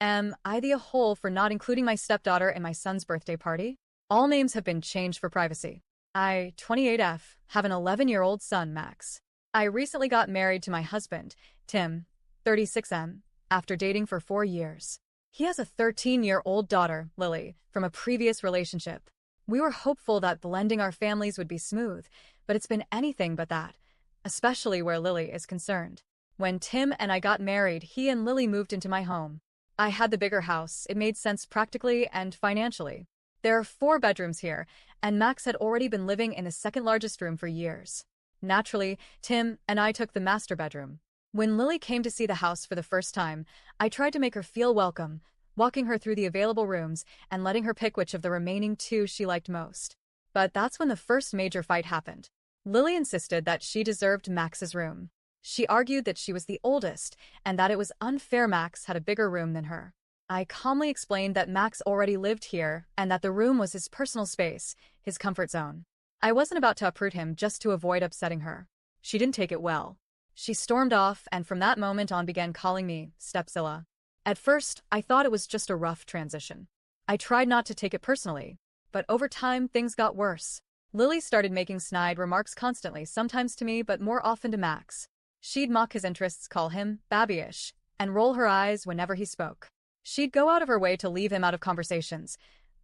Am I the a-hole for not including my stepdaughter in my son's birthday party? All names have been changed for privacy. I, 28F, have an 11-year-old son, Max. I recently got married to my husband, Tim, 36M, after dating for 4 years. He has a 13-year-old daughter, Lily, from a previous relationship. We were hopeful that blending our families would be smooth, but it's been anything but that, especially where Lily is concerned. When Tim and I got married, he and Lily moved into my home. I had the bigger house. It made sense practically and financially. There are 4 bedrooms here, and Max had already been living in the second largest room for years. Naturally, Tim and I took the master bedroom. When Lily came to see the house for the first time, I tried to make her feel welcome, walking her through the available rooms and letting her pick which of the remaining 2 she liked most. But that's when the first major fight happened. Lily insisted that she deserved Max's room. She argued that she was the oldest and that it was unfair Max had a bigger room than her. I calmly explained that Max already lived here and that the room was his personal space, his comfort zone. I wasn't about to uproot him just to avoid upsetting her. She didn't take it well. She stormed off and from that moment on began calling me Stepzilla. At first, I thought it was just a rough transition. I tried not to take it personally, but over time things got worse. Lily started making snide remarks constantly, sometimes to me but more often to Max. She'd mock his interests, call him babyish, and roll her eyes whenever he spoke. She'd go out of her way to leave him out of conversations,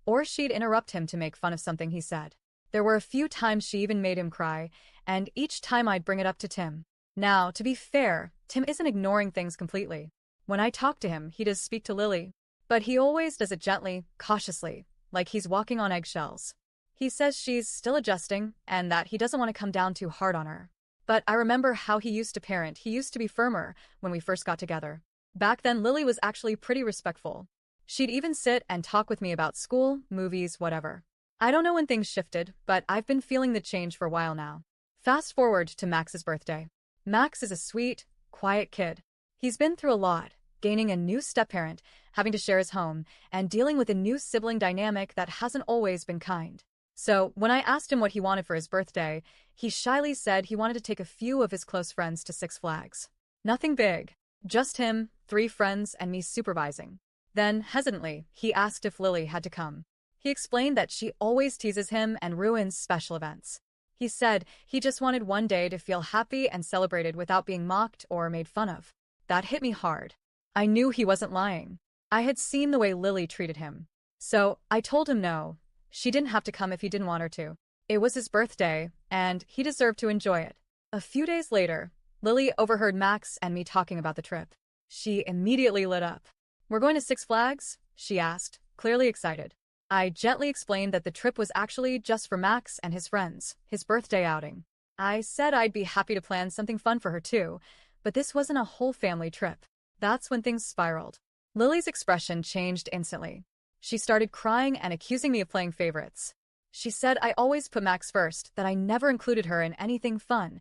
or she'd interrupt him to make fun of something he said. There were a few times she even made him cry, and each time I'd bring it up to Tim. Now, to be fair, Tim isn't ignoring things completely. When I talk to him, he does speak to Lily, but he always does it gently, cautiously, like he's walking on eggshells. He says she's still adjusting, and that he doesn't want to come down too hard on her. But I remember how he used to parent. He used to be firmer when we first got together. Back then, Lily was actually pretty respectful. She'd even sit and talk with me about school, movies, whatever. I don't know when things shifted, but I've been feeling the change for a while now. Fast forward to Max's birthday. Max is a sweet, quiet kid. He's been through a lot, gaining a new step-parent, having to share his home, and dealing with a new sibling dynamic that hasn't always been kind. So, when I asked him what he wanted for his birthday, he shyly said he wanted to take a few of his close friends to Six Flags. Nothing big. Just him, 3 friends, and me supervising. Then, hesitantly, he asked if Lily had to come. He explained that she always teases him and ruins special events. He said he just wanted one day to feel happy and celebrated without being mocked or made fun of. That hit me hard. I knew he wasn't lying. I had seen the way Lily treated him. So, I told him no. She didn't have to come if he didn't want her to. It was his birthday, and he deserved to enjoy it. A few days later, Lily overheard Max and me talking about the trip. She immediately lit up. "We're going to Six Flags?" she asked, clearly excited. I gently explained that the trip was actually just for Max and his friends, his birthday outing. I said I'd be happy to plan something fun for her too, but this wasn't a whole family trip. That's when things spiraled. Lily's expression changed instantly. She started crying and accusing me of playing favorites. She said I always put Max first, that I never included her in anything fun,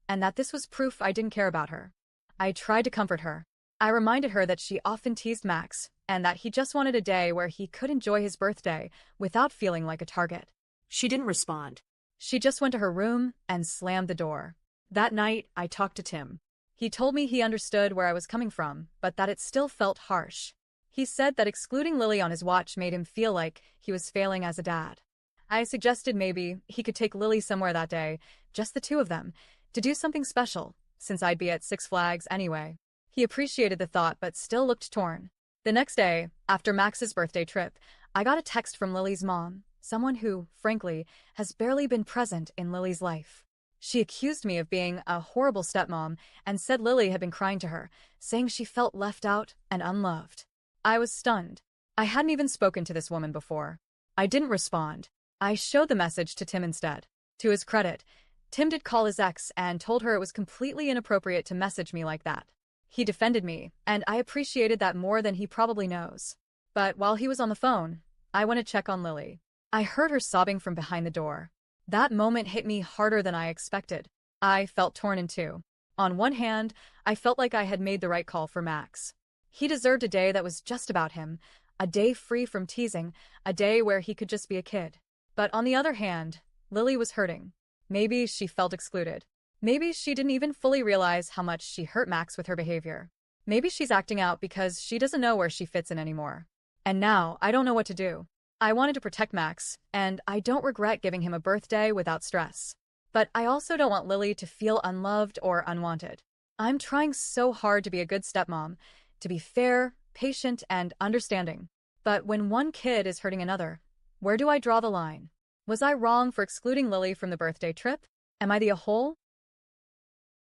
and that this was proof I didn't care about her. I tried to comfort her. I reminded her that she often teased Max, and that he just wanted a day where he could enjoy his birthday without feeling like a target. She didn't respond. She just went to her room and slammed the door. That night, I talked to Tim. He told me he understood where I was coming from, but that it still felt harsh. He said that excluding Lily on his watch made him feel like he was failing as a dad. I suggested maybe he could take Lily somewhere that day, just the 2 of them, to do something special, since I'd be at Six Flags anyway. He appreciated the thought but still looked torn. The next day, after Max's birthday trip, I got a text from Lily's mom, someone who, frankly, has barely been present in Lily's life. She accused me of being a horrible stepmom and said Lily had been crying to her, saying she felt left out and unloved. I was stunned. I hadn't even spoken to this woman before. I didn't respond. I showed the message to Tim instead. To his credit, Tim did call his ex and told her it was completely inappropriate to message me like that. He defended me, and I appreciated that more than he probably knows. But while he was on the phone, I went to check on Lily. I heard her sobbing from behind the door. That moment hit me harder than I expected. I felt torn in two. On one hand, I felt like I had made the right call for Max. He deserved a day that was just about him, a day free from teasing, a day where he could just be a kid. But on the other hand, Lily was hurting. Maybe she felt excluded. Maybe she didn't even fully realize how much she hurt Max with her behavior. Maybe she's acting out because she doesn't know where she fits in anymore. And now, I don't know what to do. I wanted to protect Max, and I don't regret giving him a birthday without stress. But I also don't want Lily to feel unloved or unwanted. I'm trying so hard to be a good stepmom, to be fair, patient, and understanding. But when one kid is hurting another, where do I draw the line? Was I wrong for excluding Lily from the birthday trip? Am I the a-hole?